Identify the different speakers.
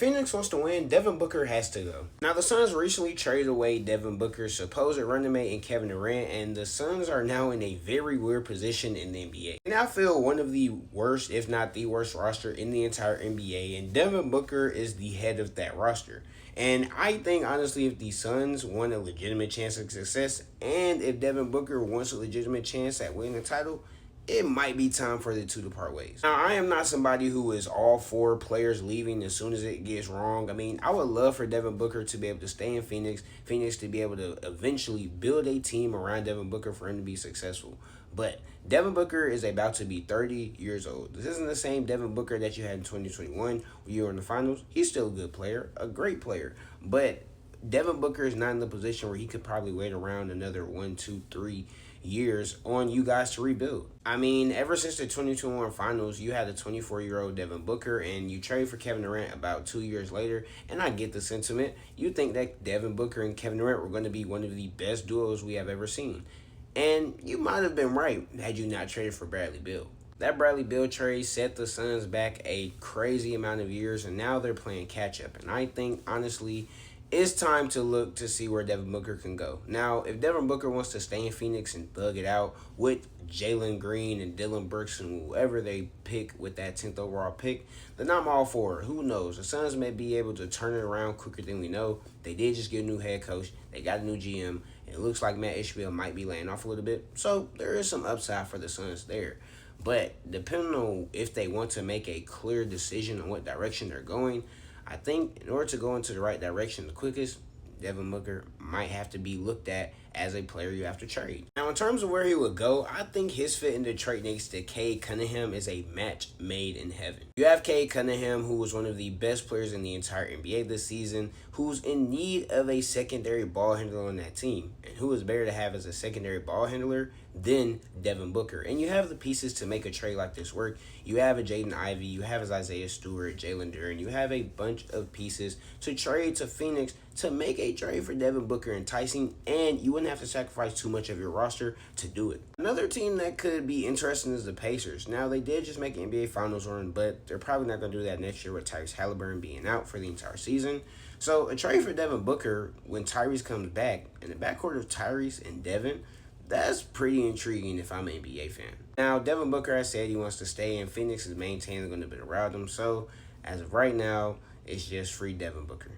Speaker 1: Phoenix wants to win, Devin Booker has to go. Now, the Suns recently traded away Devin Booker's supposed running mate in Kevin Durant, and the Suns are now in a very weird position in the NBA. And I feel one of the worst, if not the worst roster in the entire NBA, and Devin Booker is the head of that roster. And I think, honestly, if the Suns want a legitimate chance of success, and if Devin Booker wants a legitimate chance at winning the title, it might be time for the two to part ways. Now, I am not somebody who is all for players leaving as soon as it gets wrong. I mean, I would love for Devin Booker to be able to stay in Phoenix to be able to eventually build a team around Devin Booker for him to be successful. But Devin Booker is about to be 30 years old. This isn't the same Devin Booker that you had in 2021 when you were in the finals. He's still a good player, a great player. But Devin Booker is not in the position where he could probably wait around another 1, 2, 3 years on you guys to rebuild. I mean, ever since the 2021 finals, you had a 24-year-old Devin Booker, and you trade for Kevin Durant about 2 years later, and I get the sentiment. You think that Devin Booker and Kevin Durant were going to be one of the best duos we have ever seen. And you might have been right had you not traded for Bradley Beal. That Bradley Beal trade set the Suns back a crazy amount of years, and now they're playing catch-up. And I think, honestly, it's time to look to see where Devin Booker can go. Now, if Devin Booker wants to stay in Phoenix and thug it out with Jalen Green and Dillon Brooks and whoever they pick with that 10th overall pick, then I'm all for it. Who knows? The Suns may be able to turn it around quicker than we know. They did just get a new head coach. They got a new GM. And it looks like Matt Ishmael might be laying off a little bit. So there is some upside for the Suns there. But depending on if they want to make a clear decision on what direction they're going, I think in order to go into the right direction the quickest, Devin Booker might have to be looked at as a player you have to trade. Now, in terms of where he would go, I think his fit in Detroit next to Cade Cunningham is a match made in heaven. You have Cade Cunningham, who was one of the best players in the entire NBA this season, who's in need of a secondary ball handler on that team. And who is better to have as a secondary ball handler than Devin Booker? And you have the pieces to make a trade like this work. You have a Jaden Ivey, you have Isaiah Stewart, Jalen Duren. You have a bunch of pieces to trade to Phoenix to make a trade for Devin Booker enticing, and you wouldn't have to sacrifice too much of your roster to do it. Another team that could be interesting is the Pacers. Now, they did just make an NBA Finals run, but they're probably not going to do that next year with Tyrese Halliburton being out for the entire season. So a trade for Devin Booker when Tyrese comes back, in the backcourt of Tyrese and Devin, that's pretty intriguing if I'm an NBA fan. Now, Devin Booker has said he wants to stay in Phoenix and maintain going to be around him. So as of right now, it's just free Devin Booker.